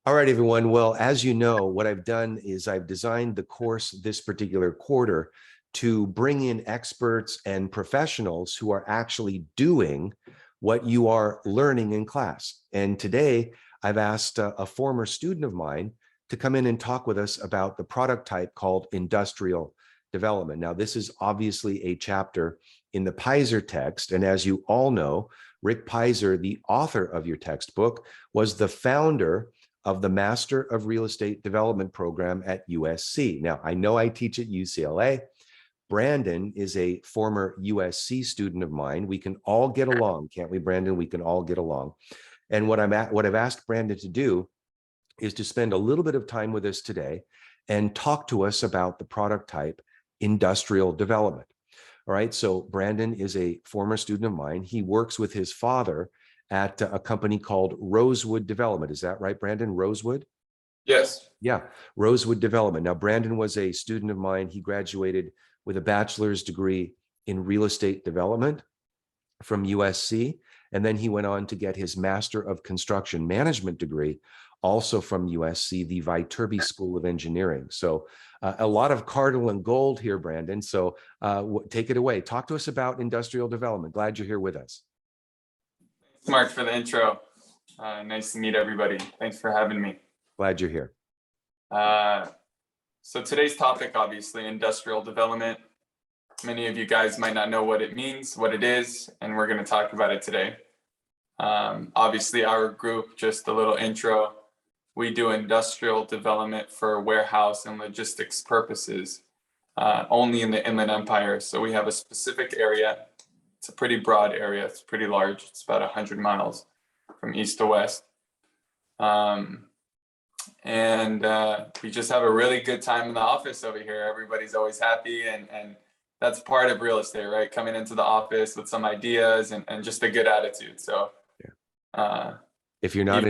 All right, everyone. Well, as you know, what I've done is I've designed the course this particular quarter to bring in experts and professionals who are actually doing what you are learning in class. And today I've asked a former student of mine to come in and talk with us about the product type called industrial development. Now, this is obviously a chapter in the Pizer text. And as you all know, Rick Pizer, the author of your textbook, was the founder of the Master of Real Estate Development program at USC. Now, I know I teach at UCLA. Brandon is a former USC student of mine. We can all get along, can't we, Brandon? We can all get along. And what I've asked Brandon to do is to spend a little bit of time with us today and talk to us about the product type industrial development. All right, so Brandon is a former student of mine. He works with his father at a company called Rosewood Development. Is that right, Brandon? Rosewood? Yes. Yeah, Rosewood Development. Now, Brandon was a student of mine. He graduated with a bachelor's degree in real estate development from USC. And then he went on to get his Master of Construction Management degree, also from USC, the Viterbi School of Engineering. So a lot of cardinal and gold here, Brandon. So take it away. Talk to us about industrial development. Glad you're here with us. Thanks, Mark, for the intro. Nice to meet everybody. Thanks for having me. Glad you're here. So today's topic, obviously, industrial development. Many of you guys might not know what it means, what it is, and we're going to talk about it today. Obviously, our group, just a little intro, we do industrial development for warehouse and logistics purposes, only in the Inland Empire. So we have a specific area. It's a pretty broad area. It's pretty large. It's about 100 miles from east to west. We just have a really good time in the office over here. Everybody's always happy, and that's part of real estate, right? Coming into the office with some ideas and just a good attitude. So yeah. If you're not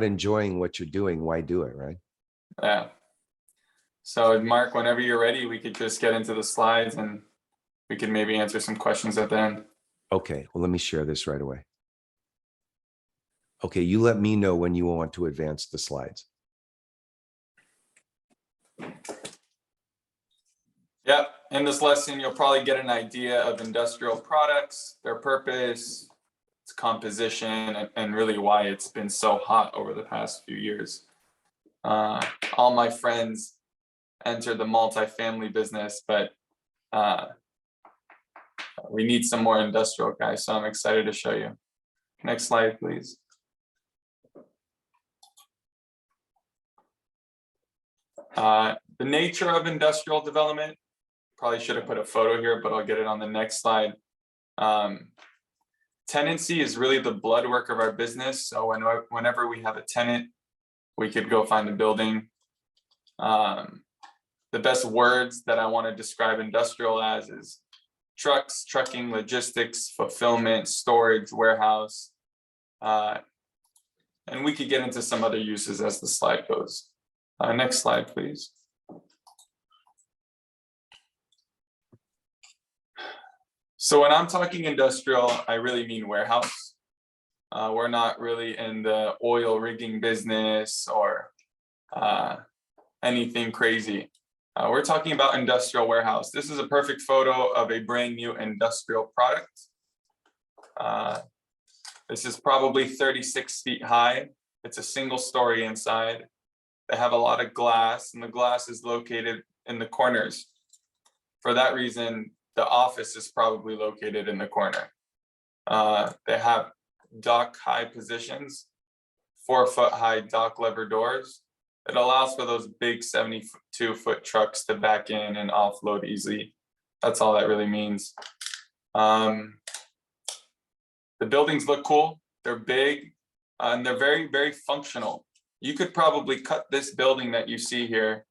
enjoying what you're doing, why do it, right? Yeah. So Mark, whenever you're ready, we could just get into the slides and we can maybe answer some questions at the end. Okay, well, let me share this right away. Okay, you let me know when you want to advance the slides. Yeah, in this lesson, you'll probably get an idea of industrial products, their purpose, its composition, and really why it's been so hot over the past few years. All my friends entered the multifamily business, but we need some more industrial guys, so I'm excited to show you. Next slide, please. The nature of industrial development, probably should have put a photo here, but I'll get it on the next slide. Tenancy is really the blood work of our business. So whenever we have a tenant, we could go find the building. The best words that I want to describe industrial as is trucks, trucking, logistics, fulfillment, storage, warehouse. And we could get into some other uses as the slide goes. Next slide, please. So when I'm talking industrial, I really mean warehouse. We're not really in the oil rigging business or anything crazy. We're talking about industrial warehouse. This is a perfect photo of a brand new industrial product. This is probably 36 feet high. It's a single story inside. They have a lot of glass, and the glass is located in the corners. For that reason, the office is probably located in the corner. They have dock high positions, 4-foot high dock lever doors. It allows for those big 72-foot trucks to back in and offload easily. That's all that really means. The buildings look cool. They're big, and they're very, very functional. You could probably cut this building that you see here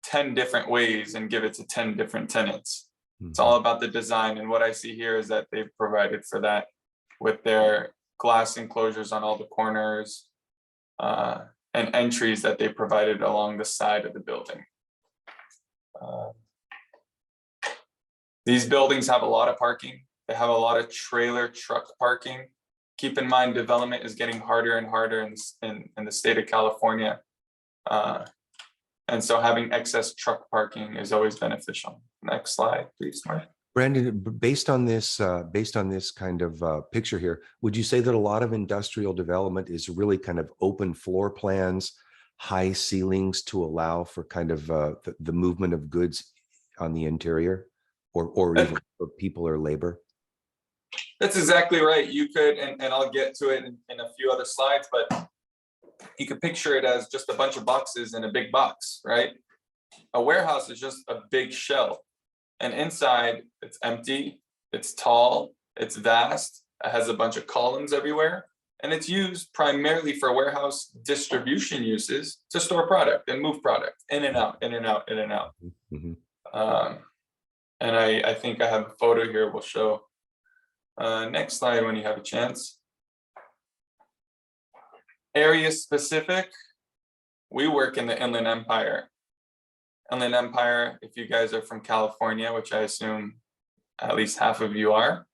10 different ways and give it to 10 different tenants. Mm-hmm. It's all about the design. And what I see here is that they've provided for that with their glass enclosures on all the corners and entries that they provided along the side of the building. These buildings have a lot of parking. They have a lot of trailer truck parking. keep in mind, development is getting harder and harder in the state of California. And so having excess truck parking is always beneficial. Next slide, please, Mark. Brandon, based on this kind of picture here, would you say that a lot of industrial development is really kind of open floor plans, high ceilings to allow for kind of the movement of goods on the interior, or even for people or labor? That's exactly right. You could, and I'll get to it in a few other slides, but you could picture it as just a bunch of boxes in a big box, right? A warehouse is just a big shell, and inside it's empty, it's tall, it's vast, it has a bunch of columns everywhere, and it's used primarily for warehouse distribution uses to store product and move product in and out, in and out, in and out. Mm-hmm. And I think I have a photo here we'll show. Next slide when you have a chance. Area specific, we work in the Inland Empire. Inland Empire, if you guys are from California, which I assume at least half of you are,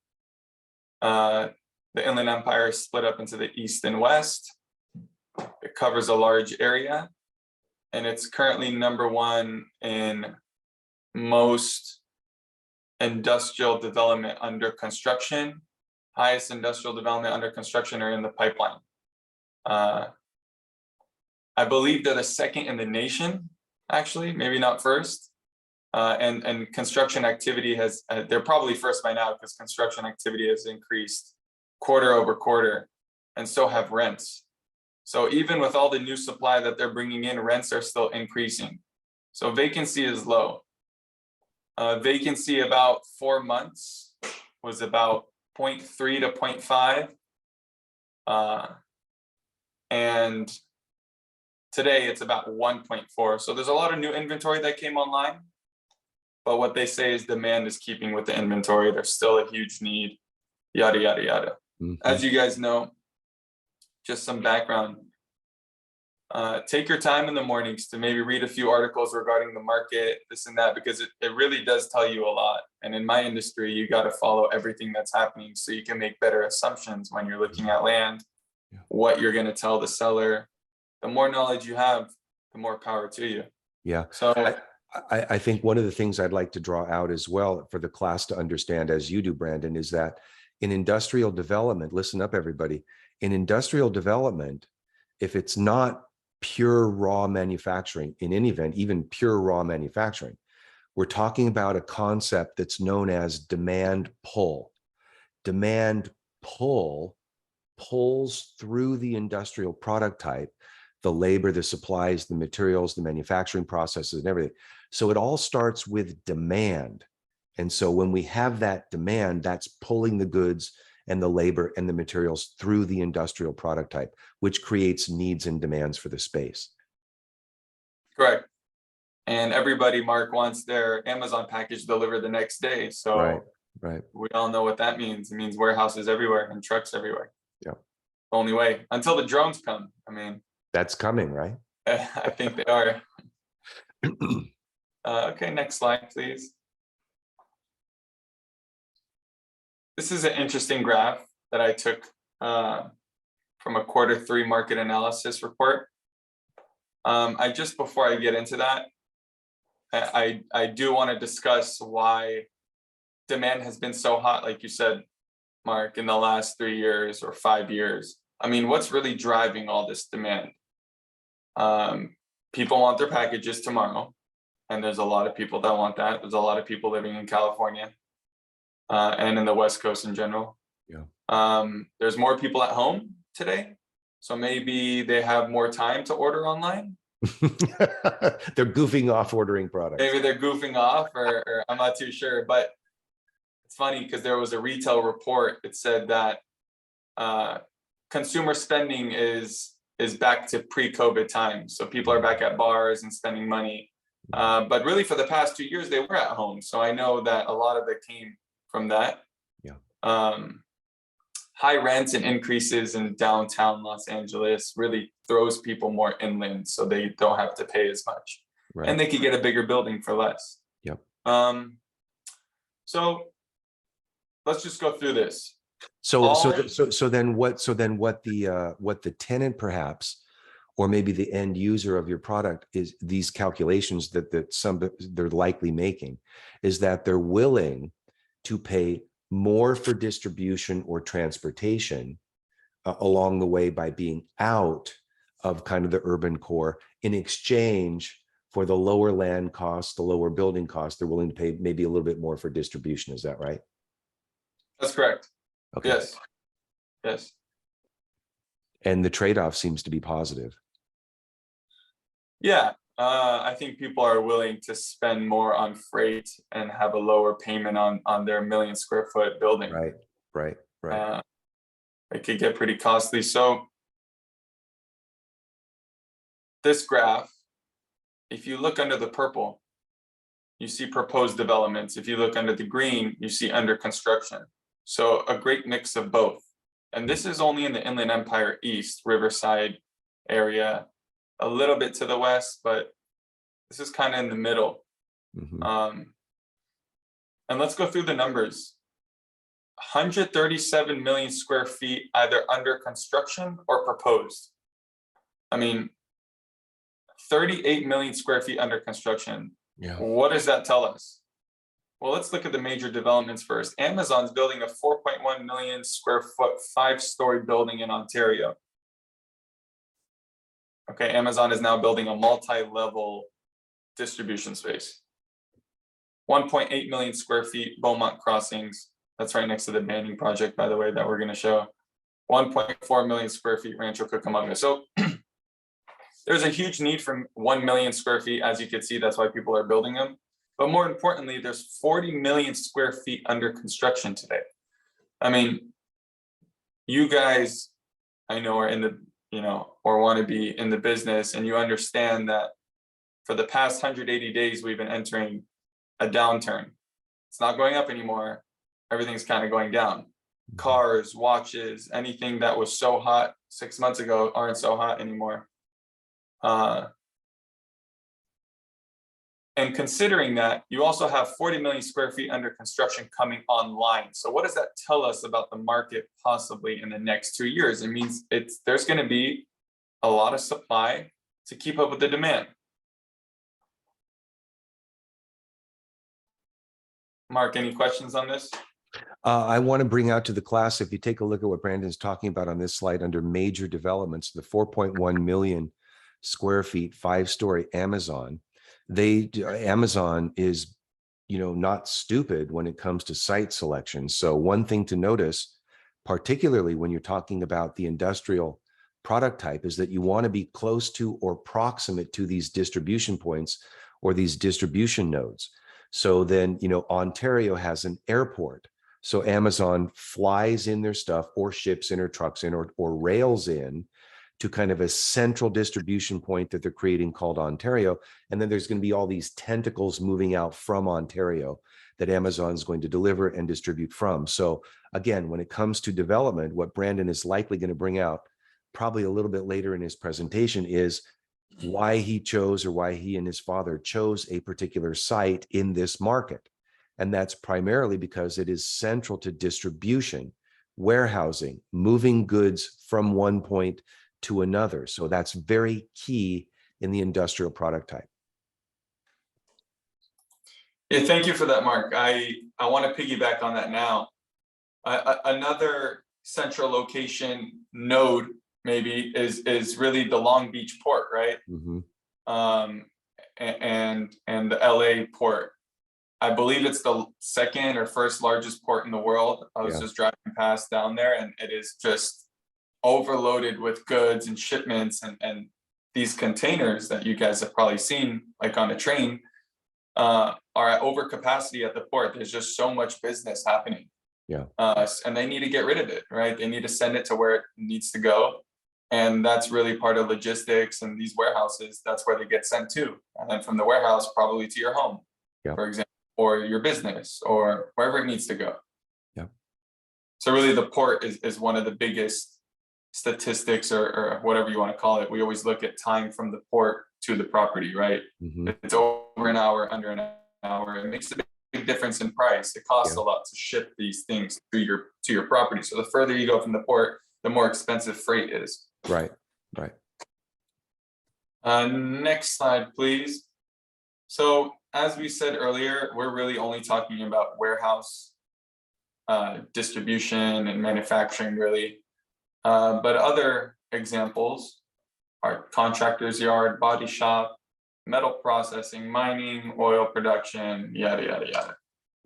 the Inland Empire is split up into the east and west. It covers a large area, and it's currently #1 in most industrial development under construction. Highest industrial development under construction are in the pipeline. I believe they're the second in the nation, actually, maybe not first. And construction activity has, they're probably first by now because construction activity has increased quarter over quarter, and so have rents. So even with all the new supply that they're bringing in, rents are still increasing. So vacancy is low. Vacancy about 4 months was about 0.3 to 0.5. And today it's about 1.4. So there's a lot of new inventory that came online, but what they say is demand is keeping with the inventory. There's still a huge need, yada, yada, yada. Mm-hmm. As you guys know, just some background. Take your time in the mornings to maybe read a few articles regarding the market, this and that, because it really does tell you a lot. And in my industry, you got to follow everything that's happening so you can make better assumptions when you're looking at land, what you're going to tell the seller. The more knowledge you have, the more power to you. Yeah. So I think one of the things I'd like to draw out as well for the class to understand, as you do, Brandon, is that in industrial development, listen up, everybody, in industrial development, if it's not pure raw manufacturing, in any event, even pure raw manufacturing, we're talking about a concept that's known as demand pull. Demand pull pulls through the industrial product type, the labor, the supplies, the materials, the manufacturing processes, and everything. So it all starts with demand. And so when we have that demand, that's pulling the goods and the labor and the materials through the industrial product type, which creates needs and demands for the space. correct. And everybody, Mark, wants their Amazon package delivered the next day. So right. we all know what that means. It means warehouses everywhere and trucks everywhere. Yeah. Only way until the drones come. I mean, that's coming, right? I think they are. Okay, next slide, please. This is an interesting graph that I took from a Q3 market analysis report. Before I get into that, I do want to discuss why demand has been so hot, like you said, Mark, in the last 3 years or 5 years. I mean, what's really driving all this demand? People want their packages tomorrow, and there's a lot of people that want that. There's a lot of people living in California and in the West Coast in general. Yeah. There's more people at home today, so maybe they have more time to order online. They're goofing off ordering products. Maybe they're goofing off, or I'm not too sure. But it's funny because there was a retail report. It said that consumer spending is back to pre-COVID times. So people are back at bars and spending money. But really for the past 2 years, they were at home. So I know that a lot of it came from that. Yeah. High rents and increases in downtown Los Angeles really throws people more inland, so they don't have to pay as much. Right. And they could get a bigger building for less. Yep. So let's just go through this. All So then what the tenant perhaps, or maybe the end user of your product is these calculations that they're likely making is that they're willing to pay more for distribution or transportation along the way by being out of kind of the urban core in exchange for the lower land costs, the lower building costs. They're willing to pay maybe a little bit more for distribution. Is that right? That's correct. Okay. Yes. Yes. And the trade-off seems to be positive. Yeah. I think people are willing to spend more on freight and have a lower payment on their 1,000,000 square foot building. Right. It could get pretty costly. So this graph, if you look under the purple, you see proposed developments. If you look under the green, you see under construction. So a great mix of both. And this is only in the Inland Empire East, Riverside area, a little bit to the west, but this is kind of in the middle. Mm-hmm. And let's go through the numbers. 137 million square feet either under construction or proposed. I mean, 38 million square feet under construction. Yeah. What does that tell us? Well, let's look at the major developments first. Amazon's building a 4.1 million square foot, 5-story building in Ontario. Okay, Amazon is now building a multi-level distribution space. 1.8 million square feet, Beaumont Crossings. That's right next to the Banning project, by the way, that we're going to show. 1.4 million square feet, Rancho Cucamonga. So there's a huge need for 1 million square feet, as you can see. That's why people are building them. But more importantly, there's 40 million square feet under construction today. I mean, you guys, I know, are in the, or want to be in the business, and you understand that for the past 180 days, we've been entering a downturn. It's not going up anymore. Everything's kind of going down. Cars, watches, anything that was so hot 6 months ago aren't so hot anymore. And considering that, you also have 40 million square feet under construction coming online. So what does that tell us about the market possibly in the next 2 years? It means there's going to be a lot of supply to keep up with the demand. Mark, any questions on this? I want to bring out to the class, if you take a look at what Brandon's talking about on this slide under major developments, the 4.1 million square feet, 5-story Amazon. Amazon is, not stupid when it comes to site selection. So one thing to notice, particularly when you're talking about the industrial product type, is that you want to be close to or proximate to these distribution points or these distribution nodes. So then, Ontario has an airport. So Amazon flies in their stuff or ships in or trucks in or rails in to kind of a central distribution point that they're creating called Ontario. And then there's going to be all these tentacles moving out from Ontario that Amazon is going to deliver and distribute from. So again, when it comes to development, what Brandon is likely going to bring out probably a little bit later in his presentation is why he chose, or why he and his father chose a particular site in this market. And that's primarily because it is central to distribution, warehousing, moving goods from one point to another. So that's very key in the industrial product type. Yeah, thank you for that, Mark. I want to piggyback on that now. Another central location node maybe is really the Long Beach port, right? Mm-hmm. And the LA port. I believe it's the second or first largest port in the world. I was just driving past down there, and it is just overloaded with goods and shipments, and these containers that you guys have probably seen, like on a train, are at overcapacity at the port. There's just so much business happening. Yeah. And they need to get rid of it, right? They need to send it to where it needs to go. And that's really part of logistics, and these warehouses, that's where they get sent to. And then from the warehouse, probably to your home, for example, or your business, or wherever it needs to go. Yeah. So really the port is one of the biggest statistics, or whatever you want to call it. We always look at time from the port to the property, right? Mm-hmm. It's over an hour, under an hour. It makes a big difference in price. It costs a lot to ship these things to your property. So the further you go from the port, the more expensive freight is. Right. Right. Next slide, please. So as we said earlier, we're really only talking about warehouse distribution and manufacturing, really. But other examples are contractor's yard, body shop, metal processing, mining, oil production, yada, yada, yada.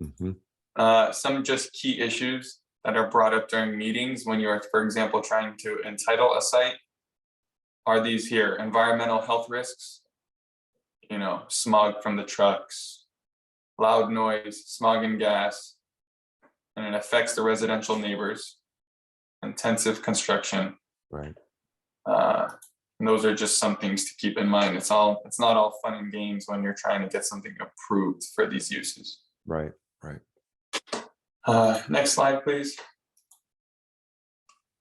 Mm-hmm. Some just key issues that are brought up during meetings when you're, for example, trying to entitle a site are these here: environmental health risks, smog from the trucks, loud noise, smog and gas, and it affects the residential neighbors, intensive construction. Right. And those are just some things to keep in mind. It's not all fun and games when you're trying to get something approved for these uses. Right. Right. Next slide, please.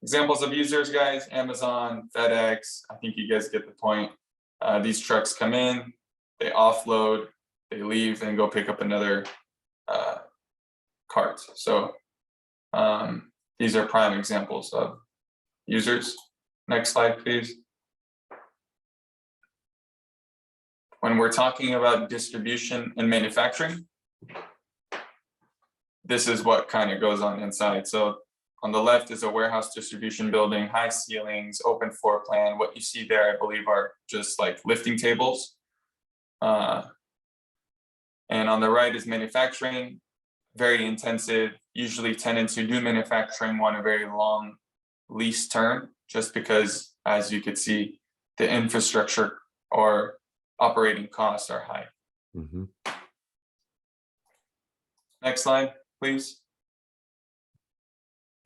Examples of users, guys: Amazon, FedEx. I think you guys get the point. These trucks come in, they offload, they leave, and go pick up another cart. So these are prime examples of users. Next slide, please. When we're talking about distribution and manufacturing, this is what kind of goes on inside. So on the left is a warehouse distribution building, high ceilings, open floor plan. What you see there, I believe, are just like lifting tables. And on the right is manufacturing, very intensive. Usually tenants who do manufacturing want a very long lease term, just because, as you could see, the infrastructure or operating costs are high. Mm-hmm. Next slide, please.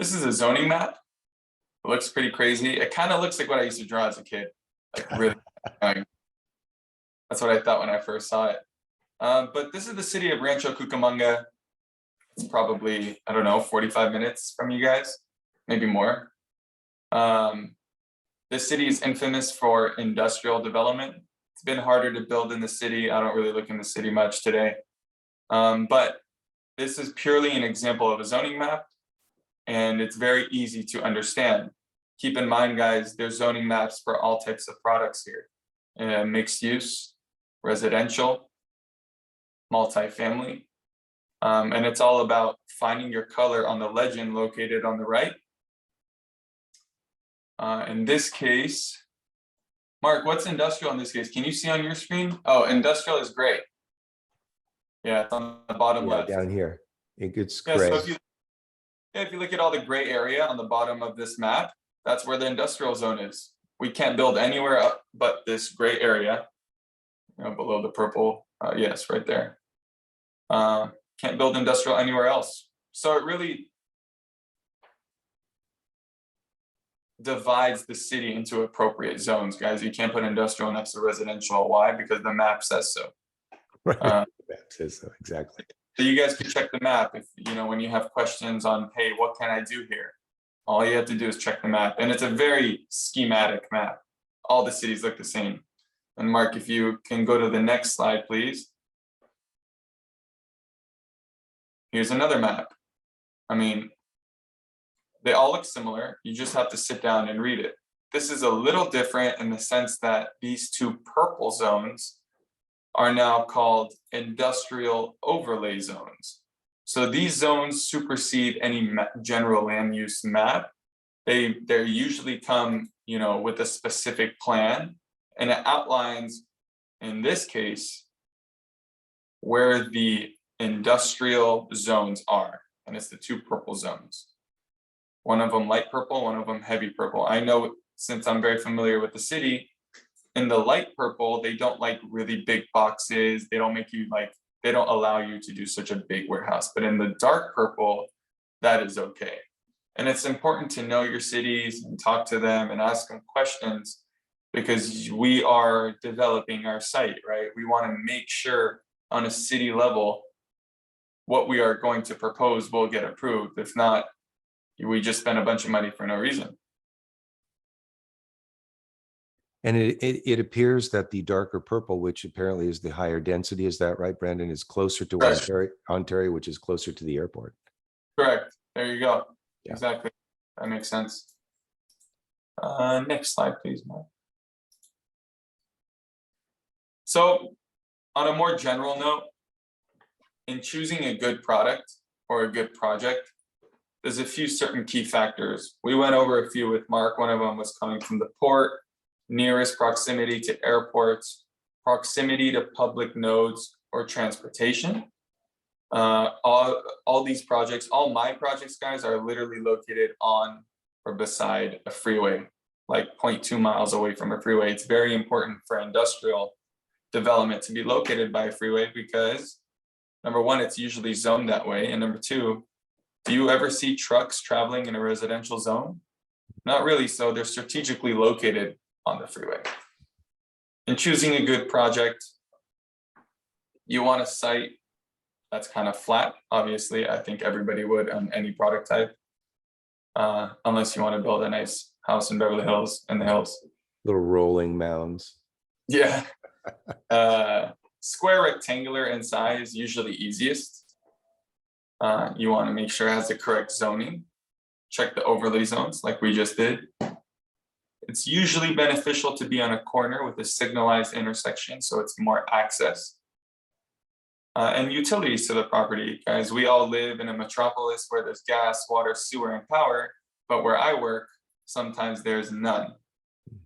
This is a zoning map. It looks pretty crazy. It kind of looks like what I used to draw as a kid. Like really, that's what I thought when I first saw it. But this is the city of Rancho Cucamonga. It's probably, I don't know, 45 minutes from you guys, maybe more. This city is infamous for industrial development. It's been harder to build in the city. I don't really look in the city much today. But this is purely an example of a zoning map, and it's very easy to understand. Keep in mind, guys, there's zoning maps for all types of products here. Mixed use, residential, multifamily. And it's all about finding your color on the legend located on the right. In this case, Mark, what's industrial in this case? Can you see on your screen? Oh, industrial is gray. Yeah, it's on the bottom left. Down here. It's Yeah, gray. so if you look at all the gray area on the bottom of this map, that's where the industrial zone is. We can't build anywhere up but this gray area, below the purple. Yes, right there. Can't build industrial anywhere else. So it really divides the city into appropriate zones, guys. You can't put industrial next to residential. Why? Because the map says so. Right. The map says so, exactly. So you guys can check the map if when you have questions on, hey, what can I do here? All you have to do is check the map, and it's a very schematic map. All the cities look the same. And Mark, if you can go to the next slide, please. Here's another map. I mean, they all look similar. You just have to sit down and read it. This is a little different in the sense that these two purple zones are now called industrial overlay zones. So these zones supersede any general land use map. They usually come, with a specific plan, and it outlines, in this case, where the industrial zones are, and it's the two purple zones. One of them light purple, one of them heavy purple. I know, since I'm very familiar with the city, in the light purple, they don't like really big boxes. They don't they don't allow you to do such a big warehouse. But in the dark purple, that is okay. And it's important to know your cities and talk to them and ask them questions, because we are developing our site, right? We want to make sure on a city level, what we are going to propose will get approved. If not, we just spend a bunch of money for no reason. And it appears that the darker purple, which apparently is the higher density, is that right, Brandon, is closer to Correct. Ontario, which is closer to the airport. Correct. There you go. Yeah. Exactly. That makes sense. Next slide, please, Mark. So on a more general note, in choosing a good product or a good project, there's a few certain key factors. We went over a few with Mark. One of them was coming from the port, nearest proximity to airports, proximity to public nodes or transportation. All these projects, all my projects, guys, are literally located on or beside a freeway, like 0.2 miles away from a freeway. It's very important for industrial development to be located by a freeway because number one, it's usually zoned that way. And number two, do you ever see trucks traveling in a residential zone? Not really. So they're strategically located on the freeway. In choosing a good project, you want a site that's kind of flat. Obviously, I think everybody would on any product type, unless you want to build a nice house in Beverly Hills in the hills. Little rolling mounds. Yeah. Square, rectangular in size, usually easiest. You want to make sure it has the correct zoning. Check the overlay zones like we just did. It's usually beneficial to be on a corner with a signalized intersection, so it's more access. And utilities to the property, guys. We all live in a metropolis where there's gas, water, sewer, and power, but where I work, sometimes there's none.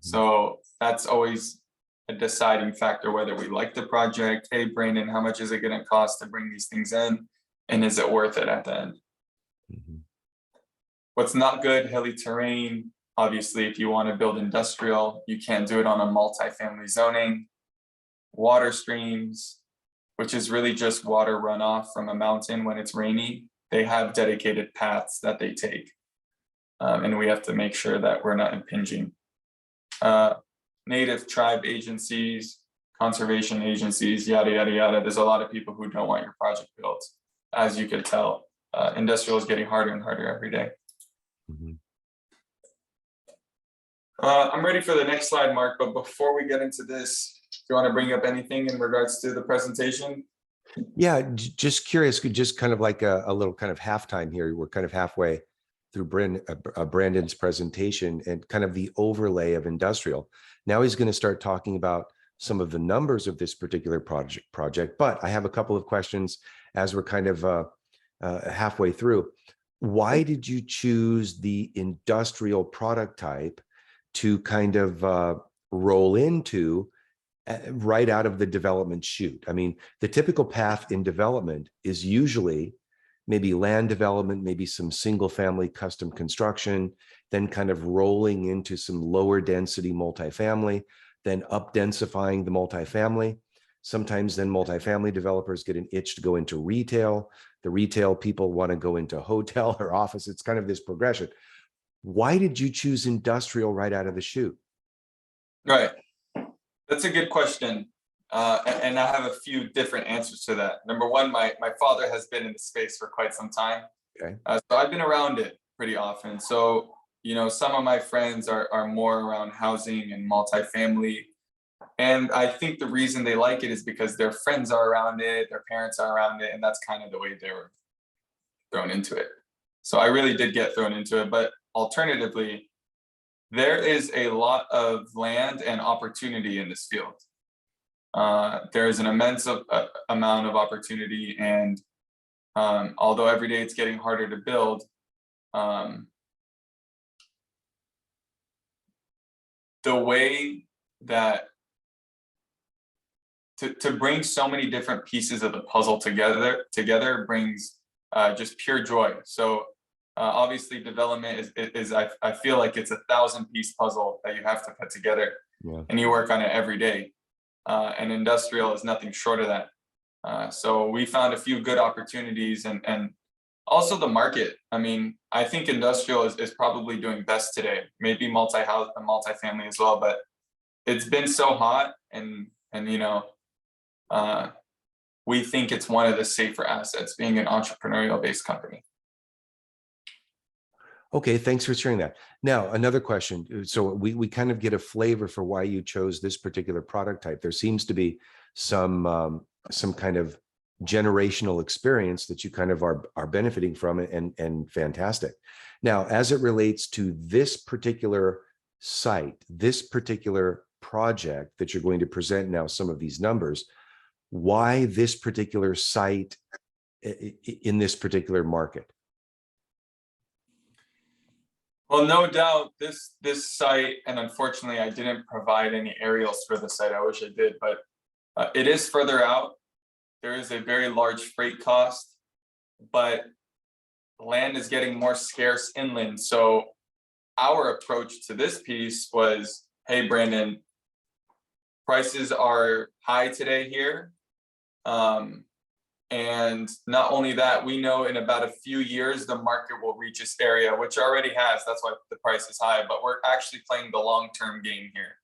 So that's always a deciding factor whether we like the project. Hey, Brandon, how much is it going to cost to bring these things in? And is it worth it at the end? What's not good, hilly terrain. Obviously, if you want to build industrial, you can't do it on a multifamily zoning. Water streams, which is really just water runoff from a mountain when it's rainy. They have dedicated paths that they take. And we have to make sure that we're not impinging. Native tribe agencies, conservation agencies, yada, yada, yada. There's a lot of people who don't want your project built. As you could tell, industrial is getting harder and harder every day. I'm ready for the next slide, Mark, but before we get into this, do you want to bring up anything in regards to the presentation? Yeah, just curious, just kind of like a little kind of halftime here. We're kind of halfway through Brandon's presentation and kind of the overlay of industrial. Now he's going to start talking about some of the numbers of this particular project, but I have a couple of questions as we're kind of halfway through. Why did you choose the industrial product type to kind of roll into right out of the development chute? I mean, the typical path in development is usually maybe land development, maybe some single family custom construction, then kind of rolling into some lower density multifamily, then up densifying the multifamily. Sometimes then multifamily developers get an itch to go into retail. The retail people want to go into hotel or office. It's kind of this progression. Why did you choose industrial right out of the chute? Right. That's a good question. And I have a few different answers to that. Number one, my father has been in the space for quite some time. Okay. So I've been around it pretty often. So, you know, some of my friends are more around housing and multifamily. And I think the reason they like it is because their friends are around it, their parents are around it, and that's kind of the way they were thrown into it. So I really did get thrown into it. But alternatively, there is a lot of land and opportunity in this field. There is an immense amount of opportunity, and although every day it's getting harder to build, the way that to bring so many different pieces of the puzzle together brings just pure joy. So obviously development is I feel like it's a 1,000-piece puzzle that you have to put together. Yeah. And you work on it every day. And industrial is nothing short of that. So we found a few good opportunities, and also the market. I mean, I think industrial is probably doing best today, maybe multi-house and multifamily as well, but it's been so hot, and you know, we think it's one of the safer assets being an entrepreneurial based company. Okay, thanks for sharing that. Now, another question. So we kind of get a flavor for why you chose this particular product type. There seems to be some kind of generational experience that you kind of are benefiting from, and fantastic. Now, as it relates to this particular site, this particular project that you're going to present now, some of these numbers, why this particular site in this particular market? Well, no doubt this site, and unfortunately I didn't provide any aerials for the site. I wish I did, but it is further out. There is a very large freight cost, but land is getting more scarce inland. So our approach to this piece was, hey, Brandon, prices are high today here. And not only that, we know in about a few years, the market will reach this area, which already has. That's why the price is high, but we're actually playing the long-term game here.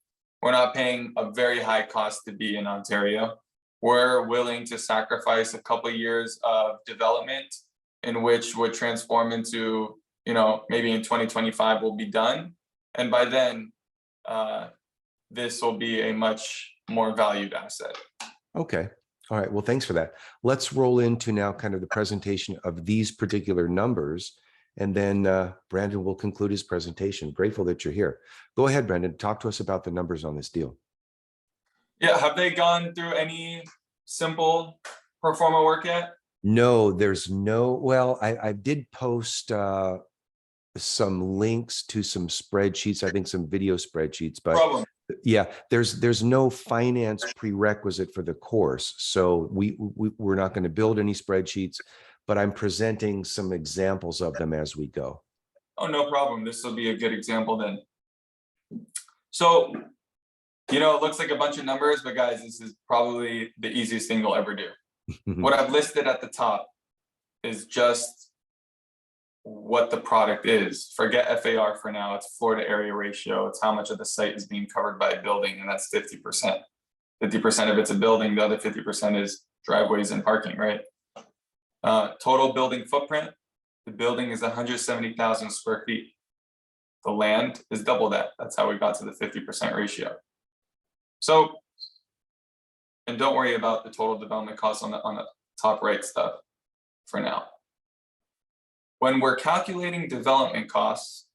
We're not paying a very high cost to be in Ontario. We're willing to sacrifice a couple of years of development in which would transform into, maybe in 2025 will be done. And by then, this will be a much more valued asset. Okay. All right. Well, thanks for that. Let's roll into now kind of the presentation of these particular numbers, and then Brandon will conclude his presentation. Grateful that you're here. Go ahead, Brandon. Talk to us about the numbers on this deal. Yeah. Have they gone through any simple pro forma work yet? No, there's no. Well, I did post some links to some spreadsheets, I think some video spreadsheets, but Problem. yeah, there's no finance prerequisite for the course. So we're not going to build any spreadsheets, but I'm presenting some examples of them as we go. Oh, no problem. This will be a good example then. So, it looks like a bunch of numbers, but guys, this is probably the easiest thing you'll ever do. What I've listed at the top is just what the product is. Forget FAR for now. It's floor to area ratio. It's how much of the site is being covered by a building, and that's 50%. 50% of it's a building. The other 50% is driveways and parking, right? Total building footprint. The building is 170,000 square feet. The land is double that. That's how we got to the 50% ratio. So, and don't worry about the total development costs on the top right stuff for now. When we're calculating development costs,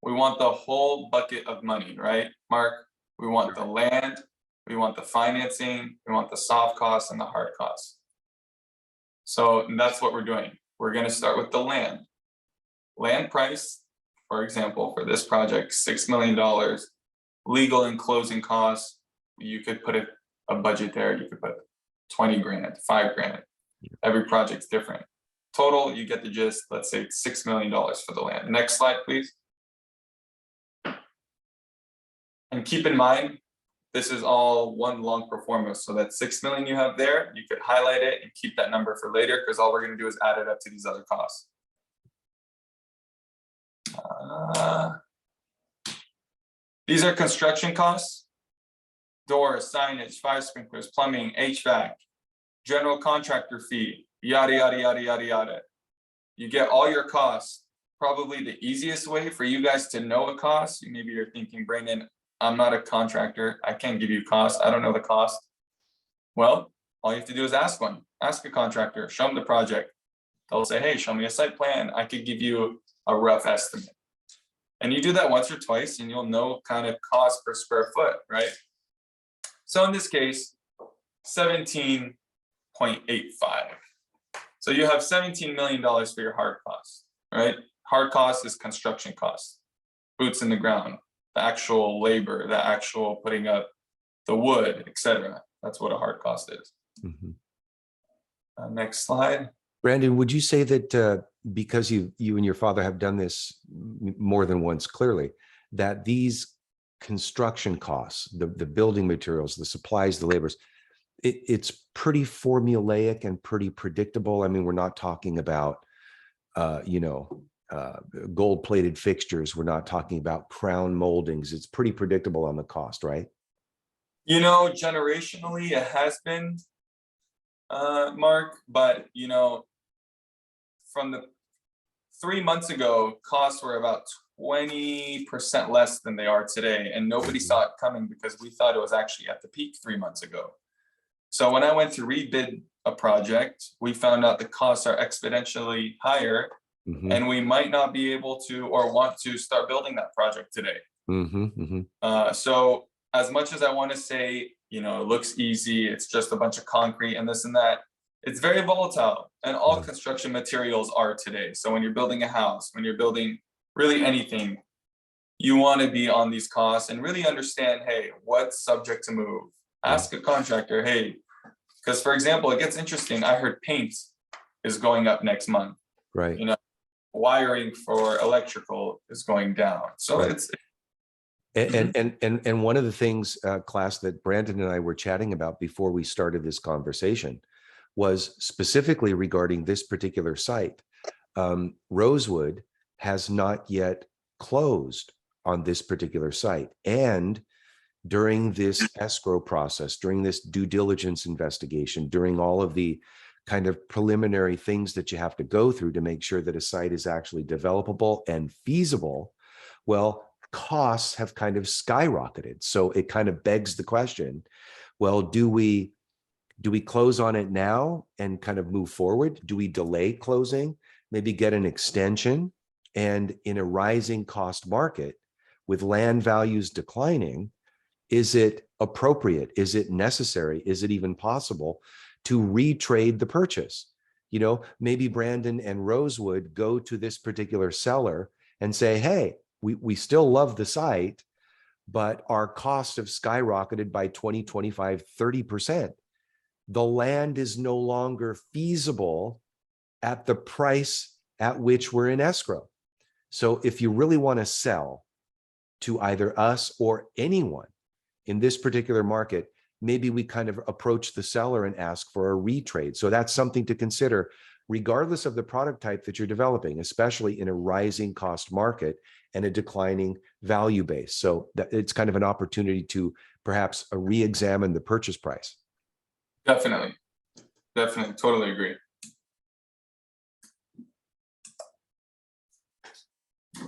we want the whole bucket of money, right, Mark? We want the land, we want the financing, we want the soft costs and the hard costs. So that's what we're doing. We're going to start with the land. Land price, for example, for this project, $6 million. Legal and closing costs, you could put a budget there. You could put 20 grand, 5 grand. Every project's different. Total, you get the gist. Let's say $6 million for the land. Next slide, please. And keep in mind, this is all one long pro forma. So that 6 million you have there, you could highlight it and keep that number for later, because all we're going to do is add it up to these other costs. These are construction costs: doors, signage, fire sprinklers, plumbing, HVAC, general contractor fee, yada, yada, yada, yada, yada. You get all your costs. Probably the easiest way for you guys to know a cost, maybe you're thinking, Brandon, I'm not a contractor. I can't give you costs. I don't know the cost. Well, all you have to do is ask one. Ask a contractor, show them the project. They'll say, hey, show me a site plan. I could give you a rough estimate. And you do that once or twice and you'll know kind of cost per square foot, right? So in this case, 17.85. So you have $17 million for your hard costs, right? Hard cost is construction costs, boots in the ground, the actual labor, the actual putting up the wood, etc. That's what a hard cost is. Next slide. Brandon, would you say that because you and your father have done this more than once, clearly, that these construction costs, the building materials, the supplies, the labors, it's pretty formulaic and pretty predictable? I mean, we're not talking about, gold-plated fixtures. We're not talking about crown moldings. It's pretty predictable on the cost, right? Generationally, it has been, Mark, but, from the 3 months ago, costs were about 20% less than they are today, and nobody saw it coming because we thought it was actually at the peak 3 months ago. So when I went to rebid a project, we found out the costs are exponentially higher, Mhm, and we might not be able to or want to start building that project today. mhm, mhm. So as much as I want to say, you know, it looks easy, it's just a bunch of concrete and this and that, it's very volatile, and all Yeah. construction materials are today. So when you're building a house, when you're building really anything, you want to be on these costs and really understand, hey, what's subject to move? Yeah. Ask a contractor, hey, because for example, it gets interesting. I heard paint is going up next month. Right. You know, wiring for electrical is going down. So Right. it's And one of the things, class, that Brandon and I were chatting about before we started this conversation was specifically regarding this particular site. Rosewood has not yet closed on this particular site. And during this escrow process, during this due diligence investigation, during all of the kind of preliminary things that you have to go through to make sure that a site is actually developable and feasible, well, costs have kind of skyrocketed. So it kind of begs the question, well, do we close on it now and kind of move forward? Do we delay closing, maybe get an extension? And in a rising cost market with land values declining, is it appropriate? Is it necessary? Is it even possible to retrade the purchase? You know, maybe Brandon and Rosewood go to this particular seller and say, hey, we still love the site, but our costs have skyrocketed by 20, 25, 30%. The land is no longer feasible at the price at which we're in escrow. So if you really want to sell to either us or anyone in this particular market, maybe we kind of approach the seller and ask for a retrade. So that's something to consider, regardless of the product type that you're developing, especially in a rising cost market and a declining value base. So that it's kind of an opportunity to perhaps re-examine the purchase price. definitely, totally agree.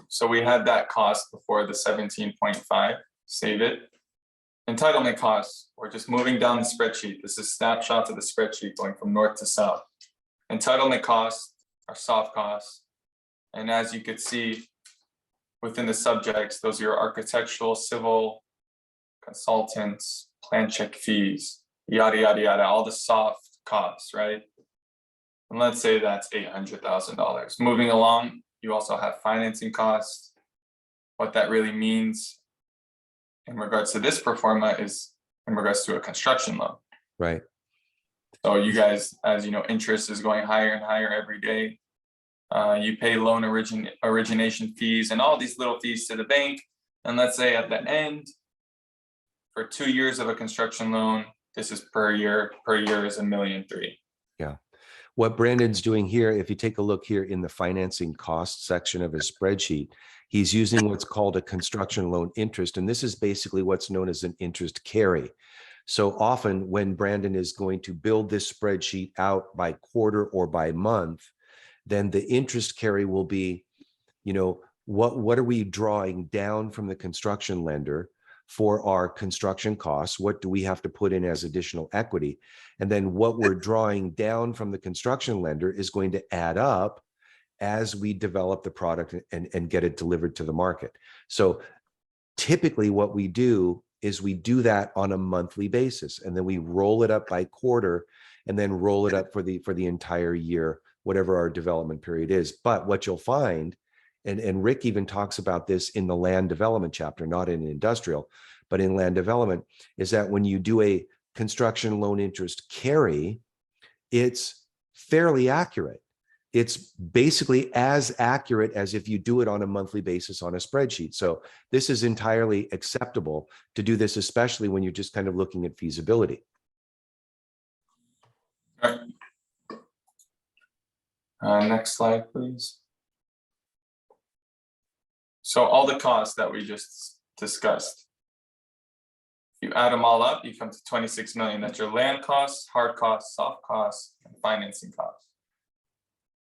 So we had that cost before, the 17.5, save it. Entitlement costs, we're just moving down the spreadsheet. This is snapshots of the spreadsheet going from north to south. Entitlement costs are soft costs. And as you could see within the subjects, those are your architectural, civil, consultants, plan check fees, yada, yada, yada, all the soft costs, right? And let's say that's $800,000. Moving along, you also have financing costs. What that really means in regards to this pro forma is in regards to a construction loan. Right. So you guys, as you know, interest is going higher and higher every day. You pay loan origination fees and all these little fees to the bank. And let's say at the end, for 2 years of a construction loan, this is per year is $1.3 million. Yeah. What Brandon's doing here, if you take a look here in the financing cost section of his spreadsheet, he's using what's called a construction loan interest. And this is basically what's known as an interest carry. So often when Brandon is going to build this spreadsheet out by quarter or by month, then the interest carry will be, you know, what are we drawing down from the construction lender for our construction costs? What do we have to put in as additional equity? And then what we're drawing down from the construction lender is going to add up as we develop the product and get it delivered to the market. So typically what we do is we do that on a monthly basis, and then we roll it up by quarter and then roll it up for the entire year, whatever our development period is. But what you'll find, and Rick even talks about this in the land development chapter, not in industrial, but in land development, is that when you do a construction loan interest carry, it's fairly accurate. It's basically as accurate as if you do it on a monthly basis on a spreadsheet. So this is entirely acceptable to do this, especially when you're just kind of looking at feasibility. Right. Next slide, please. So all the costs that we just discussed, if you add them all up, you come to 26 million. That's your land costs, hard costs, soft costs, and financing costs.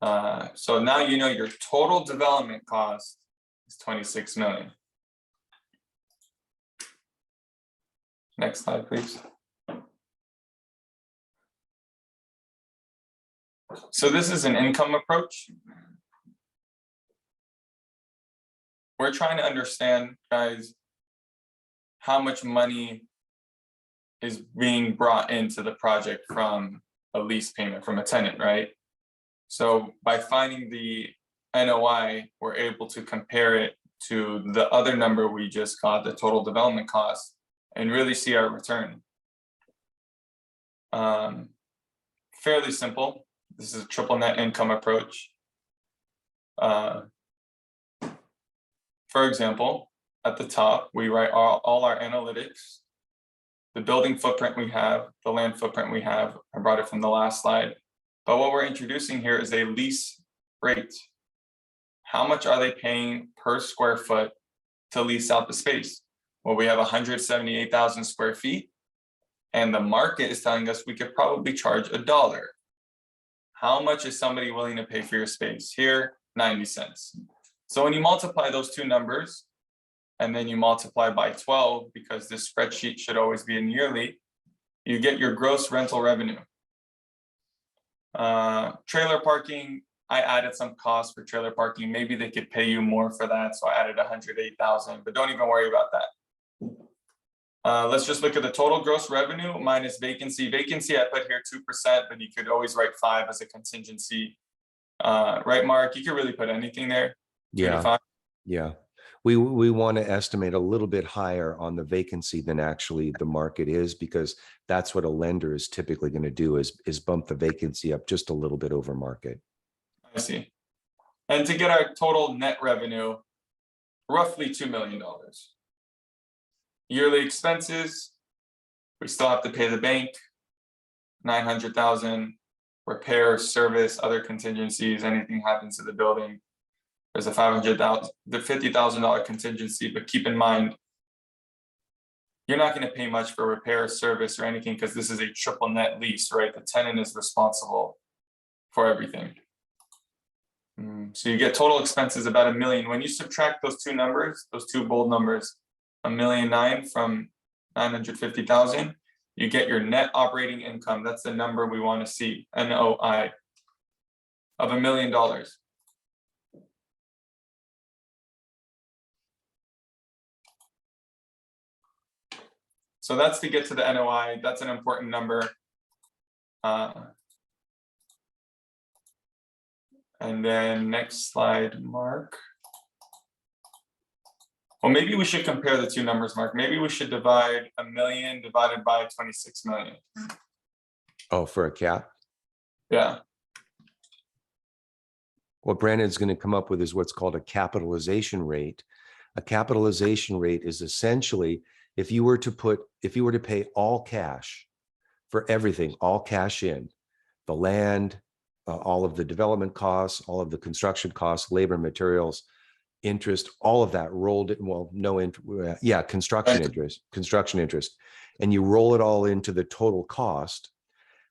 So now you know your total development cost is 26 million. Next slide, please. So this is an income approach. We're trying to understand, guys, how much money is being brought into the project from a lease payment from a tenant, right? So by finding the NOI, we're able to compare it to the other number we just got, the total development cost, and really see our return. Fairly simple. This is a triple net income approach. For example, at the top, we write all our analytics, the building footprint we have, the land footprint we have. I brought it from the last slide. But what we're introducing here is a lease rate. How much are they paying per square foot to lease out the space? Well, we have 178,000 square feet, and the market is telling us we could probably charge $1. How much is somebody willing to pay for your space? Here, 90 cents. So when you multiply those two numbers, and then you multiply by 12, because this spreadsheet should always be in yearly, you get your gross rental revenue. Trailer parking, I added some costs for trailer parking. Maybe they could pay you more for that, so I added 108,000, but don't even worry about that. Let's just look at the total gross revenue minus vacancy. Vacancy, I put here 2%, but you could always write 5 as a contingency. Right, Mark? You could really put anything there. 2 to 5. Yeah. We want to estimate a little bit higher on the vacancy than actually the market is, because that's what a lender is typically going to do is bump the vacancy up just a little bit over market. I see. And to get our total net revenue, roughly $2 million. Yearly expenses, we still have to pay the bank, 900,000, repair, service, other contingencies, anything happens to the building. There's a $50,000 contingency, but keep in mind, you're not going to pay much for repair, service, or anything, because this is a triple net lease, right? The tenant is responsible for everything. So you get total expenses about $1 million. When you subtract those two numbers, those two bold numbers, 1,000,009 from 950,000, you get your net operating income. That's the number we want to see, NOI, of $1 million. So that's to get to the NOI. That's an important number. And then next slide, Mark. Well, maybe we should compare the two numbers, Mark. Maybe we should divide 1 million divided by 26 million. Oh, for a cap? Yeah. What Brandon's going to come up with is what's called a capitalization rate. A capitalization rate is essentially if you were to pay all cash for everything, all cash in, the land, all of the development costs, all of the construction costs, labor, materials, interest, all of that rolled it. Well, no interest. Yeah, construction interest, and you roll it all into the total cost.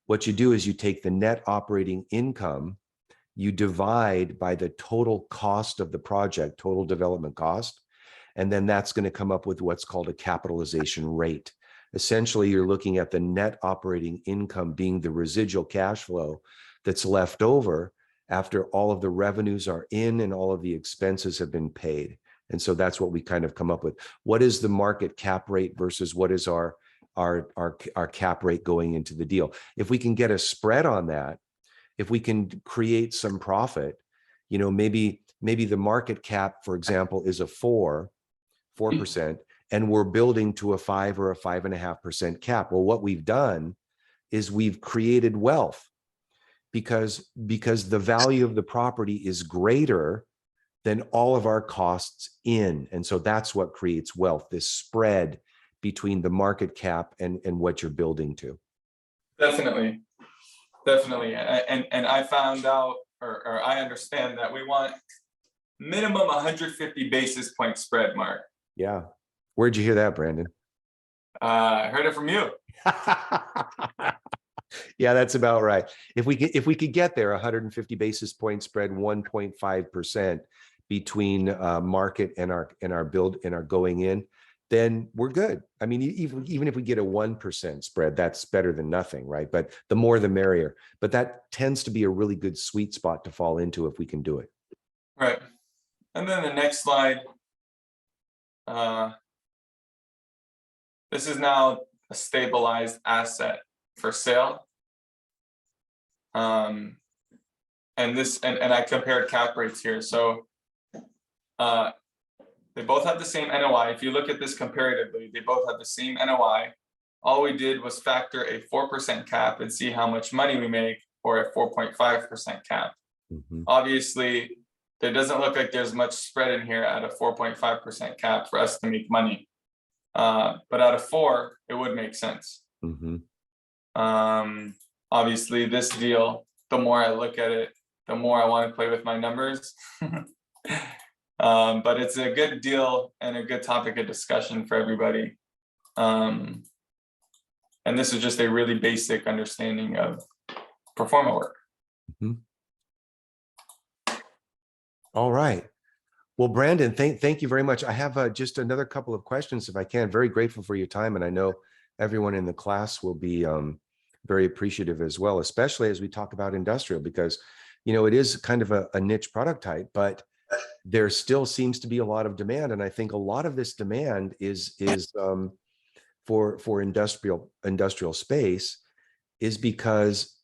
What you do is you take the net operating income, you divide by the total cost of the project, total development cost, and then that's going to come up with what's called a capitalization rate. Essentially, you're looking at the net operating income being the residual cash flow that's left over after all of the revenues are in and all of the expenses have been paid. And so that's what we kind of come up with. What is the market cap rate versus what is our cap rate going into the deal? If we can get a spread on that, if we can create some profit, you know, maybe the market cap, for example, is a 4%, and we're building to a 5 or a 5.5% cap. Well, what we've done is we've created wealth because the value of the property is greater than all of our costs in. And so that's what creates wealth, this spread between the market cap and what you're building to. Definitely. And I found out, or I understand that we want minimum 150 basis point spread, Mark. Yeah. Where'd you hear that, Brandon? I heard it from you. Yeah, that's about right. If we could get there, 150 basis point spread, 1.5% between market and our build and our going in, then we're good. I mean, even if we get a 1% spread, that's better than nothing, right? But the more the merrier. But that tends to be a really good sweet spot to fall into if we can do it. Right. And then the next slide. This is now a stabilized asset for sale. And I compared cap rates here. So they both have the same NOI. If you look at this comparatively, they both have the same NOI. All we did was factor a 4% cap and see how much money we make, or a 4.5% cap. Mhm. Obviously, there doesn't look like there's much spread in here at a 4.5% cap for us to make money. But out of 4, it would make sense. Mhm. Obviously, this deal, the more I look at it, the more I want to play with my numbers. But it's a good deal and a good topic of discussion for everybody. And this is just a really basic understanding of pro forma work. Mhm. All right. Well, Brandon, thank you very much. I have just another couple of questions, if I can. Very grateful for your time, and I know everyone in the class will be very appreciative as well, especially as we talk about industrial, because it is kind of a niche product type, but there still seems to be a lot of demand, and I think a lot of this demand is for industrial space is because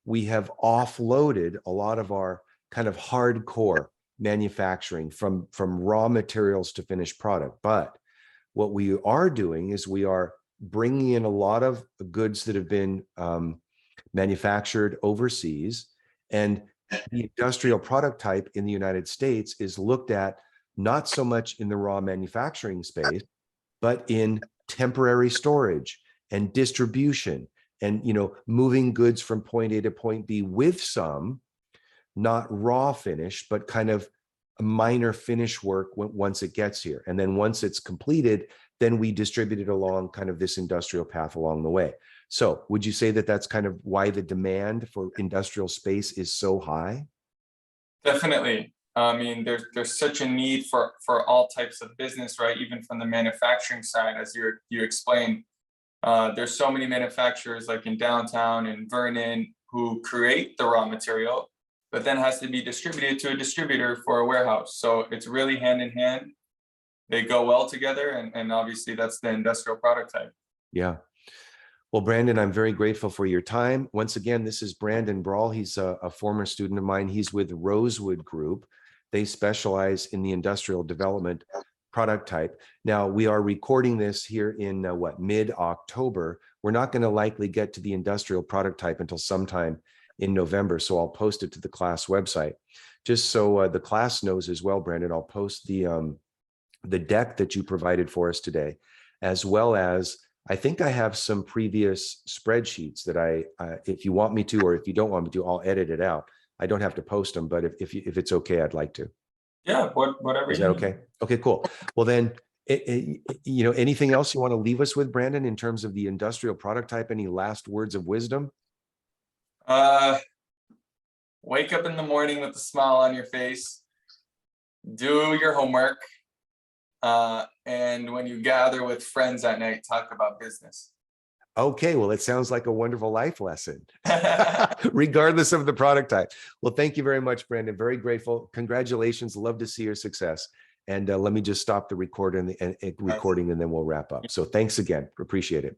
we have offloaded a lot of our kind of hardcore manufacturing from raw materials to finished product. But what we are doing is we are bringing in a lot of goods that have been manufactured overseas, and the industrial product type in the United States is looked at not so much in the raw manufacturing space, but in temporary storage and distribution, and moving goods from point A to point B with some not raw finish, but kind of a minor finish work once it gets here. And then once it's completed, then we distribute it along kind of this industrial path along the way. So would you say that that's kind of why the demand for industrial space is so high? Definitely. I mean, there's such a need for all types of business, right? Even from the manufacturing side, as you explained. There's so many manufacturers like in downtown and Vernon who create the raw material, but then has to be distributed to a distributor for a warehouse. So it's really hand in hand. They go well together, and obviously that's the industrial product type. Yeah. Well, Brandon, I'm very grateful for your time. Once again, this is Brandon Bral. He's a former student of mine. He's with Rosewood Group. They specialize in the industrial development product type. Now, we are recording this here in mid-October. We're not going to likely get to the industrial product type until sometime in November, so I'll post it to the class website. Just so the class knows as well, Brandon, I'll post the deck that you provided for us today, as well as I think I have some previous spreadsheets that if you want me to, or if you don't want me to, I'll edit it out. I don't have to post them, but if it's okay, I'd like to. Yeah, whatever. Is that okay? Okay, cool. Well, then, anything else you want to leave us with, Brandon, in terms of the industrial product type? Any last words of wisdom? Wake up in the morning with a smile on your face. Do your homework. And when you gather with friends at night, talk about business. Okay, well, it sounds like a wonderful life lesson, regardless of the product type. Well, thank you very much, Brandon. Very grateful. Congratulations. Love to see your success. And let me just stop the recording and then we'll wrap up. So thanks again. Appreciate it.